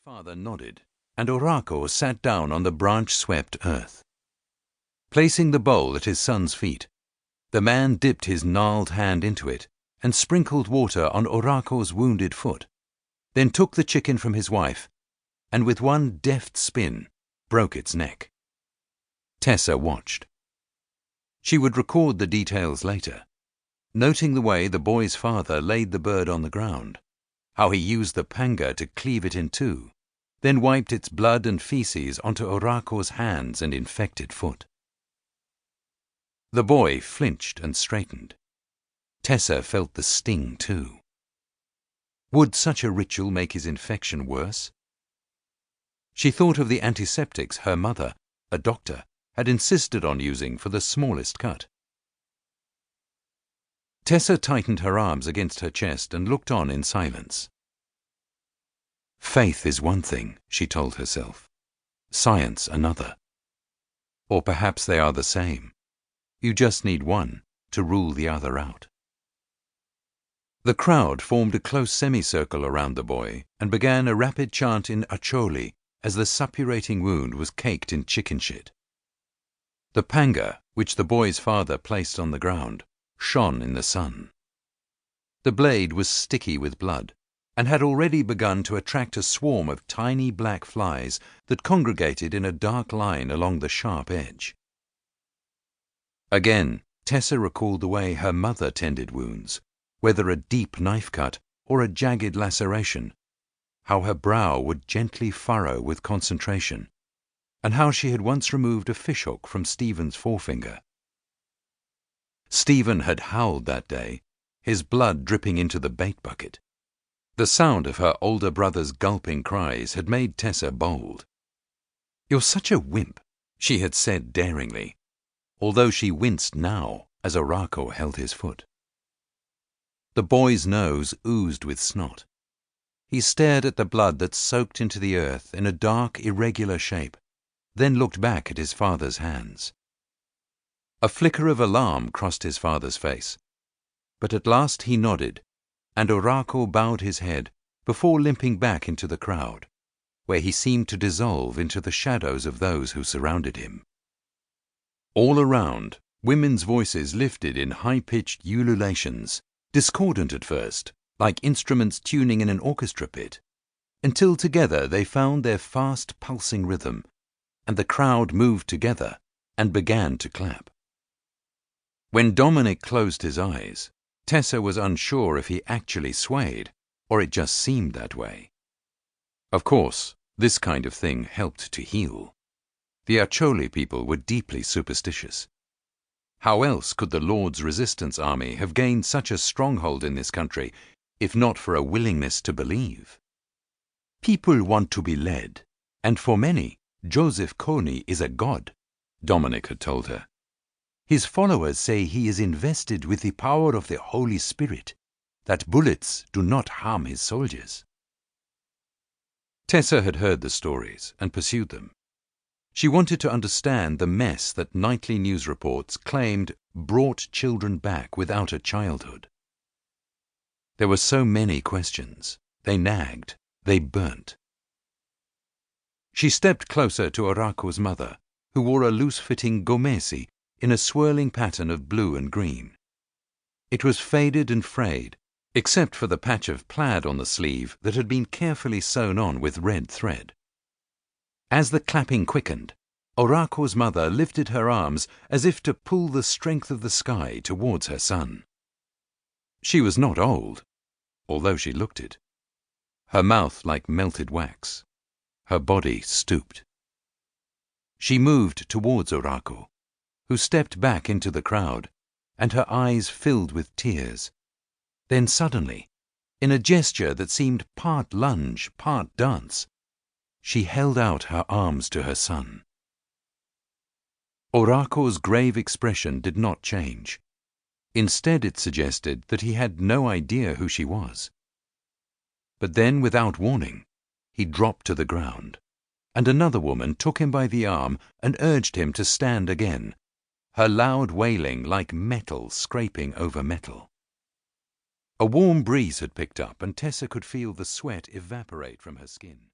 father nodded, and Orako sat down on the branch-swept earth. Placing the bowl at his son's feet, the man dipped his gnarled hand into it and sprinkled water on Orako's wounded foot, then took the chicken from his wife and with one deft spin broke its neck. Tessa watched. She would record the details later, noting the way the boy's father laid the bird on the ground, how he used the panga to cleave it in two, then wiped its blood and feces onto Orako's hands and infected foot. The boy flinched and straightened. Tessa felt the sting too. Would such a ritual make his infection worse? She thought of the antiseptics her mother, a doctor, had insisted on using for the smallest cut. Tessa tightened her arms against her chest and looked on in silence. Faith is one thing, she told herself. Science another. Or perhaps they are the same. You just need one to rule the other out. The crowd formed a close semicircle around the boy and began a rapid chant in Acholi as the suppurating wound was caked in chicken shit. The panga, which the boy's father placed on the ground, shone in the sun. The blade was sticky with blood and had already begun to attract a swarm of tiny black flies that congregated in a dark line along the sharp edge. Again, Tessa recalled the way her mother tended wounds, whether a deep knife cut or a jagged laceration, how her brow would gently furrow with concentration, and how she had once removed a fishhook from Stephen's forefinger. Stephen had howled that day, his blood dripping into the bait bucket. The sound of her older brother's gulping cries had made Tessa bold. "You're such a wimp," she had said daringly, although she winced now as Orako held his foot. The boy's nose oozed with snot. He stared at the blood that soaked into the earth in a dark, irregular shape, then looked back at his father's hands. A flicker of alarm crossed his father's face, but at last he nodded, and Orako bowed his head before limping back into the crowd, where he seemed to dissolve into the shadows of those who surrounded him. All around, women's voices lifted in high-pitched ululations, discordant at first, like instruments tuning in an orchestra pit, until together they found their fast pulsing rhythm, and the crowd moved together and began to clap. When Dominic closed his eyes, Tessa was unsure if he actually swayed, or it just seemed that way. Of course, this kind of thing helped to heal. The Acholi people were deeply superstitious. How else could the Lord's Resistance Army have gained such a stronghold in this country, if not for a willingness to believe? People want to be led, and for many, Joseph Kony is a god, Dominic had told her. His followers say he is invested with the power of the Holy Spirit, that bullets do not harm his soldiers. Tessa had heard the stories and pursued them. She wanted to understand the mess that nightly news reports claimed brought children back without a childhood. There were so many questions. They nagged. They burnt. She stepped closer to Orako's mother, who wore a loose-fitting gomesi in a swirling pattern of blue and green. It was faded and frayed, except for the patch of plaid on the sleeve that had been carefully sewn on with red thread. As the clapping quickened, Orako's mother lifted her arms as if to pull the strength of the sky towards her son. She was not old, although she looked it. Her mouth like melted wax. Her body stooped. She moved towards Orako, who stepped back into the crowd, and her eyes filled with tears. Then suddenly, in a gesture that seemed part lunge, part dance, she held out her arms to her son. Orako's grave expression did not change. Instead, it suggested that he had no idea who she was. But then, without warning, he dropped to the ground, and another woman took him by the arm and urged him to stand again, her loud wailing like metal scraping over metal. A warm breeze had picked up, and Tessa could feel the sweat evaporate from her skin.